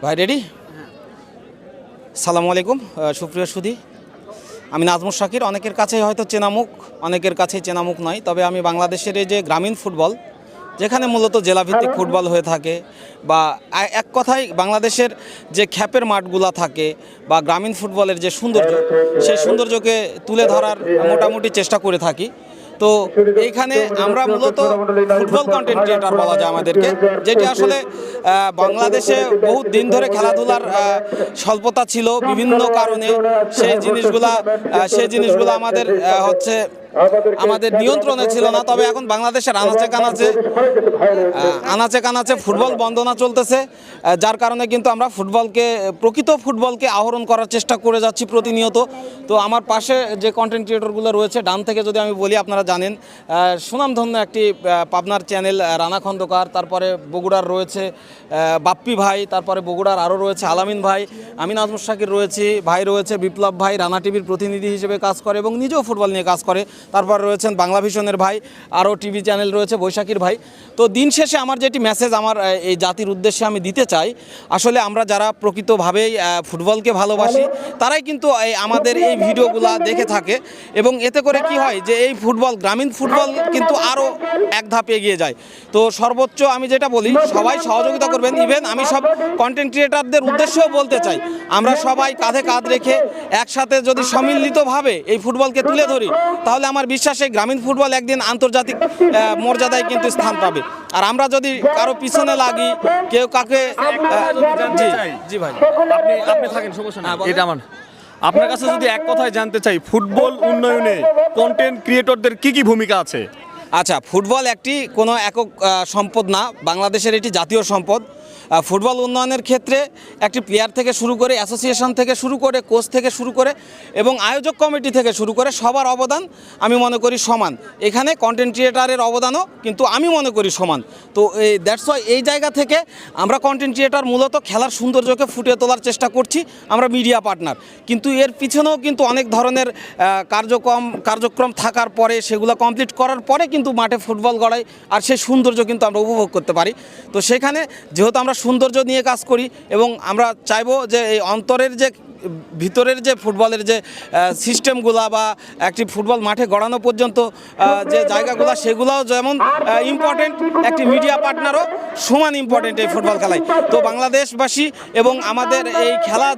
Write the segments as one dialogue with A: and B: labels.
A: ভাই রেডি? সালামু আলাইকুম সুপ্রিয় সুধী, আমি নাজমুল শাকির। অনেকের কাছেই হয়তো চেনামুখ, অনেকের কাছেই চেনামুখ নয়। তবে আমি বাংলাদেশের এই যে গ্রামীণ ফুটবল, যেখানে মূলত জেলাভিত্তিক ফুটবল হয়ে থাকে, বা এক কথায় বাংলাদেশের যে খ্যাপের মাঠগুলা থাকে বা গ্রামীণ ফুটবলের যে সৌন্দর্য, সেই সৌন্দর্যকে তুলে ধরার মোটামুটি চেষ্টা করে থাকি। তো এইখানে আমরা মূলত ফুটবল কন্টেন্ট ক্রিয়েটার বলা যায় আমাদেরকে, যেটি আসলে বাংলাদেশে বহু দিন ধরে খেলাধুলার স্বল্পতা ছিল বিভিন্ন কারণে। সেই জিনিসগুলো আমাদের আমাদের নিয়ন্ত্রণে ছিল না। তবে এখন বাংলাদেশের আনাচে কানাচে ফুটবল বন্দনা চলতেছে, যার কারণে কিন্তু আমরা প্রকৃত ফুটবলকে আহরণ করার চেষ্টা করে যাচ্ছি প্রতিনিয়ত। তো আমার পাশে যে কন্টেন্ট ক্রিয়েটরগুলো রয়েছে, ডান থেকে যদি আমি বলি, আপনারা জানেন সুনামধন্য একটি পাবনার চ্যানেল রানা খন্দকার, তারপরে বগুড়ার রয়েছে বাপ্পি ভাই, তারপরে বগুড়ার আরও রয়েছে আলামিন ভাই, আমি নাজমুল শাকির রয়েছি, ভাই রয়েছে বিপ্লব ভাই, রানা টিভির প্রতিনিধি হিসেবে কাজ করে এবং নিজেও ফুটবল নিয়ে কাজ করে। তারপর রয়েছেন বাংলা ভিশনের ভাই, আরও টিভি চ্যানেল রয়েছে বৈশাখীর ভাই। তো দিন শেষে আমার যেটি মেসেজ আমার এই জাতির উদ্দেশ্যে আমি দিতে চাই, আসলে আমরা যারা প্রকৃতভাবেই ফুটবলকে ভালোবাসি, তারাই কিন্তু আমাদের এই ভিডিওগুলো দেখে থাকে। এবং এতে করে কি হয় যে এই গ্রামীণ ফুটবল কিন্তু আরও এক ধাপ এগিয়ে যায়। তো সর্বোচ্চ আমি যেটা বলি, সবাই সহযোগিতা করবেন। ইভেন আমি সব কন্টেন্ট ক্রিয়েটারদের উদ্দেশ্যেও বলতে চাই, আমরা সবাই কাঁধে কাঁধ রেখে একসাথে যদি সম্মিলিতভাবে এই ফুটবলকে তুলে ধরি, তাহলে আমার বিশ্বাস এই গ্রামীণ ফুটবল একদিন আন্তর্জাতিক মর্যাদায় কিন্তু স্থান পাবে। আর আমরা যদি কারো পিছনে লাগি, কেউ কাকে জি ভাই
B: আপনি থাকেন, সমস্যা না, এটা আমার আপনার কাছে যদি এক কথায় জানতে চাই, ফুটবল উন্নয়নে কন্টেন্ট ক্রিয়েটরদের কি ভূমিকা আছে?
A: আচ্ছা, ফুটবল কোনো একক সম্পদ না, বাংলাদেশের এটি জাতীয় সম্পদ। ফুটবল উন্নয়নের ক্ষেত্রে একটি প্লেয়ার থেকে শুরু করে, অ্যাসোসিয়েশন থেকে শুরু করে, কোচ থেকে শুরু করে এবং আয়োজক কমিটি থেকে শুরু করে সবার অবদান আমি মনে করি সমান। এখানে কন্টেন্ট ক্রিয়েটারের অবদানও কিন্তু আমি মনে করি সমান। তো দ্যাটস ওয়াই এই জায়গা থেকে আমরা কন্টেন্ট ক্রিয়েটার মূলত খেলার সৌন্দর্যকে ফুটিয়ে তোলার চেষ্টা করছি, আমরা মিডিয়া পার্টনার। কিন্তু এর পিছনেও কিন্তু অনেক ধরনের কার্যক্রম থাকার পরে, সেগুলো কমপ্লিট করার পরে কিন্তু মাঠে ফুটবল গড়াই, আর সেই সৌন্দর্য কিন্তু আমরা উপভোগ করতে পারি। তো সেখানে যেহেতু আমরা সৌন্দর্য নিয়ে কাজ করি এবং আমরা চাইবো যে এই ভিতরের যে ফুটবলের যে সিস্টেমগুলা বা একটি ফুটবল মাঠে গড়ানো পর্যন্ত যে জায়গাগুলো, সেগুলোও যেমন ইম্পর্টেন্ট, একটি মিডিয়া পার্টনারও সমান ইম্পর্টেন্ট এই ফুটবল খেলায়। তো বাংলাদেশবাসী এবং আমাদের এই খেলা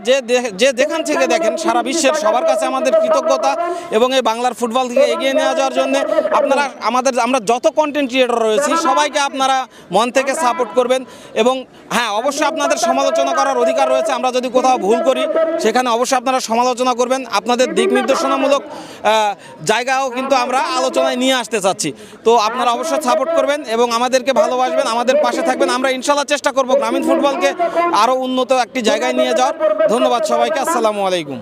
A: যে যেখান থেকে দেখেন, সারা বিশ্বের সবার কাছে আমাদের কৃতজ্ঞতা। এবং এই বাংলার ফুটবল থেকে এগিয়ে নিয়ে যাওয়ার জন্য আমরা যত কন্টেন্ট ক্রিয়েটর রয়েছি, সবাইকে আপনারা মন থেকে সাপোর্ট করবেন। এবং হ্যাঁ, অবশ্যই আপনাদের সমালোচনা করার অধিকার রয়েছে। আমরা যদি কোথাও ভুল করি, সেখানে অবশ্যই আপনারা সমালোচনা করবেন। আপনাদের দিক নির্দেশনামূলক জায়গাও কিন্তু আমরা আলোচনায় নিয়ে আসতে চাচ্ছি। তো আপনারা অবশ্যই সাপোর্ট করবেন এবং আমাদেরকে ভালোবাসবেন, আমাদের পাশে থাকবেন। আমরা ইনশাল্লাহ চেষ্টা করব গ্রামীণ ফুটবলকে আরও উন্নত একটি জায়গায় নিয়ে যাওয়ার। ধন্যবাদ সবাইকে। আসসালামু আলাইকুম।